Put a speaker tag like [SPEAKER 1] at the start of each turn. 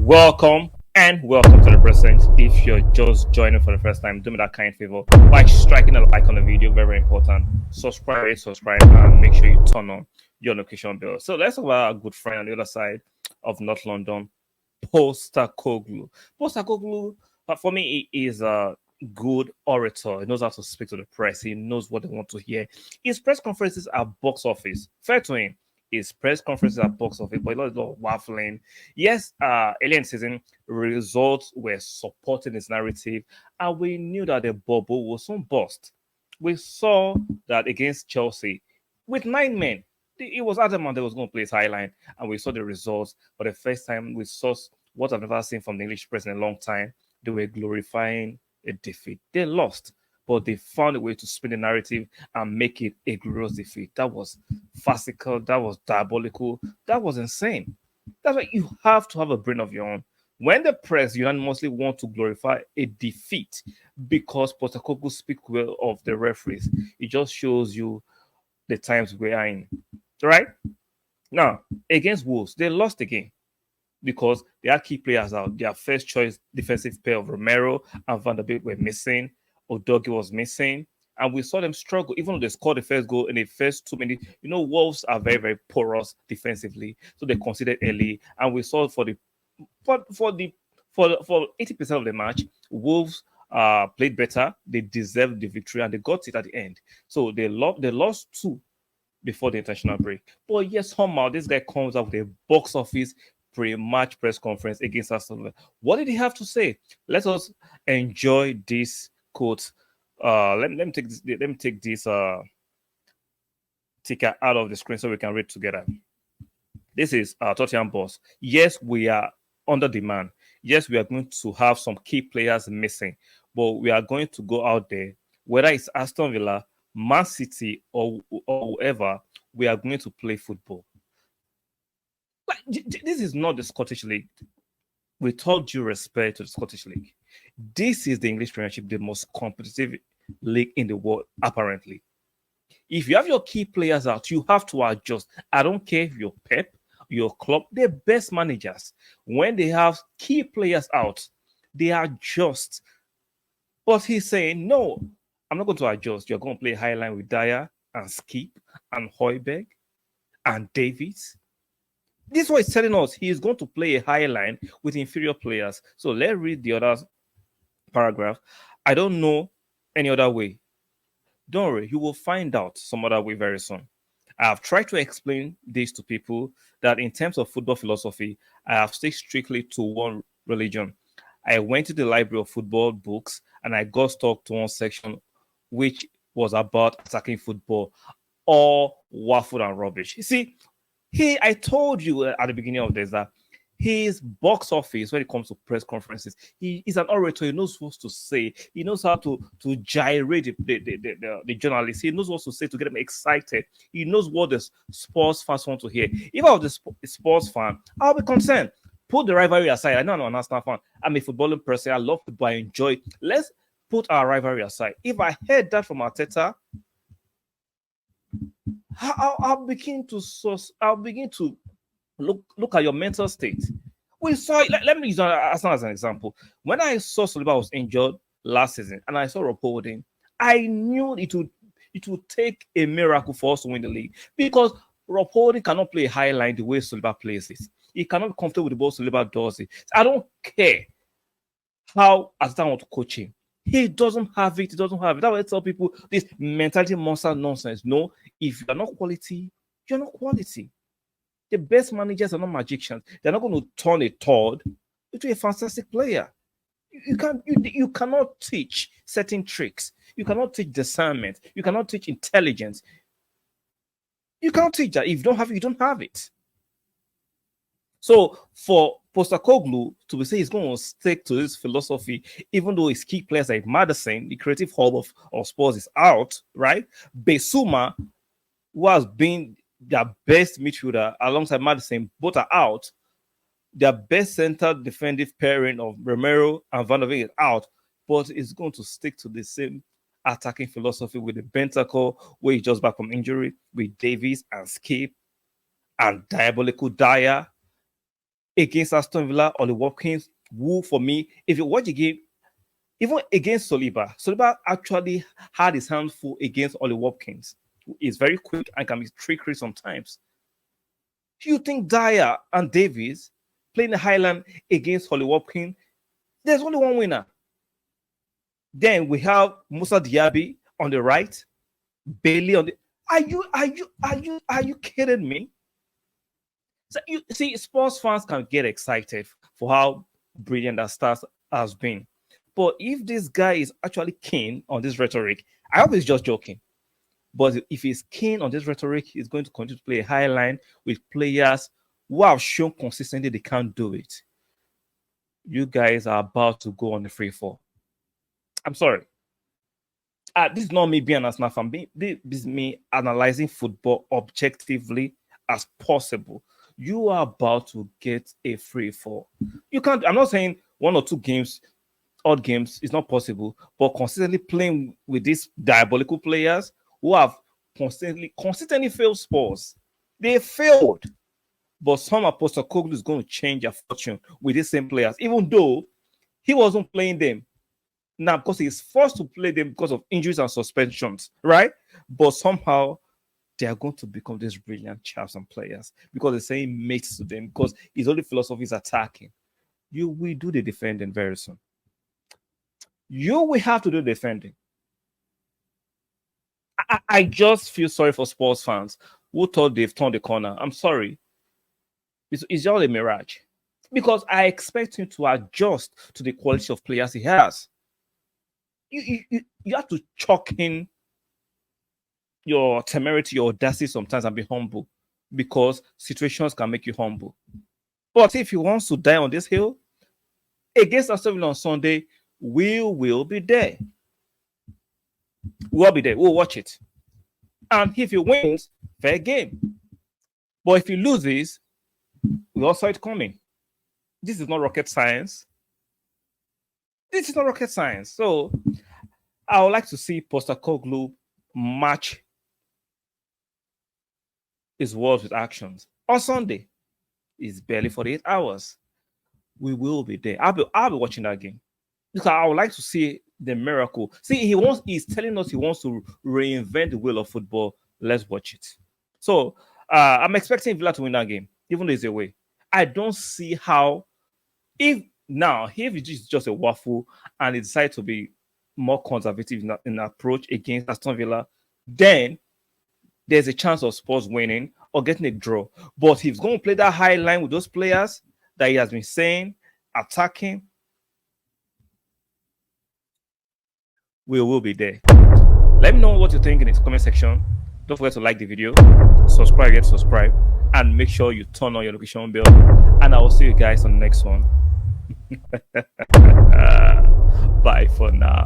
[SPEAKER 1] Welcome and welcome to the present. If you're just joining for the first time, do me that kind favor by striking a like on the video. Very, very important. Subscribe, and make sure you turn on your notification bell. So let's talk about our good friend on the other side of North London, Postecoglou. Postecoglou, for me, he is a good orator. He knows how to speak to the press. He knows what they want to hear. His press conferences are box office. Fair to him. His press conferences are box office, but a lot of waffling. Yes, alien season results were supporting his narrative, and we knew that the bubble was soon burst. We saw that against Chelsea with 9 men. It was adamant they was going to play his high line, and we saw the results for the first time. We saw what I've never seen from the English press in a long time. They were glorifying a defeat. They lost, but they found a way to spin the narrative and make it a glorious defeat. That was farcical. That was diabolical. That was insane. That's why you have to have a brain of your own. When the press unanimously want to glorify a defeat because Postecoglou speak well of the referees, it just shows you the times we are in. Right? Now, against Wolves, they lost again because they had key players out. Their first choice defensive pair of Romero and Van der Beek were missing. Odogi was missing. And we saw them struggle, even though they scored the first goal in the first 2 minutes. You know, Wolves are very, very porous defensively. So they conceded early. And we saw for 80% of the match, Wolves played better. They deserved the victory and they got it at the end. So they lost two before the international break. But yes, somehow this guy comes up with a box office pre-match press conference against Aston Villa. What did he have to say? Let us enjoy this quote. Let me take this ticker out of the screen so we can read together. This is Tottenham boss. Yes, we are under demand. Yes, we are going to have some key players missing, but we are going to go out there, whether it's Aston Villa, Man City, or whoever, we are going to play football. This is not the Scottish League. With all due respect to the Scottish League, this is the English Premiership, the most competitive league in the world, apparently. If you have your key players out, you have to adjust. I don't care if you're Pep, your club, they're best managers. When they have key players out, they adjust. But he's saying, no, I'm not going to adjust. You're going to play highline with Dyer and Skip and Højbjerg and Davies. This is what he's telling us. He is going to play a high line with inferior players. So let's read the other paragraph. I don't know any other way. Don't worry, you will find out some other way very soon. I have tried to explain this to people that in terms of football philosophy, I have stayed strictly to one religion. I went to the library of football books and I got stuck to one section which was about attacking football, all waffle and rubbish. You see, I told you at the beginning of this that his box office when it comes to press conferences, he is an orator. He knows what to say. He knows how to gyrate the journalists. He knows what to say to get them excited. He knows what the sports fans want to hear. If I was a sports fan, I'll be concerned. Put the rivalry aside. I know I'm an Arsenal fan. I'm a footballing person. I love football. I enjoy it. Let's put our rivalry aside. If I heard that from Arteta, I'll begin to look at your mental state. We saw it. Let me use Arsenal as an example. When I saw Saliba was injured last season and I saw reporting, I knew it would take a miracle for us to win the league because Rob Holding cannot play a high line the way Saliba plays it. He cannot be comfortable with the ball Saliba does it. I don't care how Arteta want to coach him. He doesn't have it. He doesn't have it. That's why I tell people this mentality monster nonsense. No, if you're not quality, you're not quality. The best managers are not magicians. They're not going to turn a third into a fantastic player. You cannot teach certain tricks. You cannot teach discernment. You cannot teach intelligence. You cannot teach that. If you don't have it, you don't have it. So for Postecoglou to be saying he's going to stick to his philosophy, even though his key players like Madison, the creative hub of Spurs, is out, right? Besuma, who has been their best midfielder alongside Madison, both are out. Their best center defensive pairing of Romero and Van der Beek is out, but it's going to stick to the same attacking philosophy with the Bentacle, where he's just back from injury, with Davies and Skip and Diabolical Dyer against Aston Villa, Ollie Watkins, who for me, if you watch the game, even against Saliba actually had his hands full against Ollie Watkins. He's very quick and can be trickery sometimes. You think Dyer and Davies playing the Highland against Ollie Watkins, there's only one winner. Then we have Musa Diaby on the right, Bailey on the. Are you kidding me? So you see, sports fans can get excited for how brilliant that start has been. But if this guy is actually keen on this rhetoric, I hope he's just joking. But if he's keen on this rhetoric, he's going to continue to play a high line with players who have shown consistently they can't do it. You guys are about to go on the free fall. I'm sorry. This is not me being an Arsenal fan. This is me analyzing football objectively as possible. You are about to get a free fall. You can't. I'm not saying 1 or 2 games, odd games, is not possible, but consistently playing with these diabolical players who have consistently failed sports. They failed. But somehow Postecoglou is going to change their fortune with these same players, even though he wasn't playing them. Now, because he's forced to play them because of injuries and suspensions, right? But somehow they are going to become these brilliant chaps and players because the same mates to them, because his only philosophy is attacking. You will do the defending very soon. You will have to do the defending. I just feel sorry for sports fans who thought they've turned the corner. I'm sorry. It's all a mirage. Because I expect him to adjust to the quality of players he has. You have to chalk in your temerity, your audacity sometimes and be humble, because situations can make you humble. But if he wants to die on this hill, against Aston Villa on Sunday, we will be there. We'll be there. We'll watch it. And if he wins, fair game. But if he loses, we all saw it coming. This is not rocket science. This is not rocket science. So I would like to see Postecoglou match his words with actions. On Sunday, it's barely 48 hours. We will be there. I'll be watching that game, because I would like to see the miracle. See, he's telling us he wants to reinvent the wheel of football. Let's watch it. So I'm expecting Villa to win that game, even though it's away. I don't see how, if it's just a waffle and they decide to be more conservative in approach against Aston Villa, then there's a chance of Spurs winning or getting a draw. But if he's going to play that high line with those players that he has been saying, attacking, we will be there. Let me know what you think in the comment section. Don't forget to like the video, subscribe, and make sure you turn on your notification bell. And I will see you guys on the next one. Bye for now.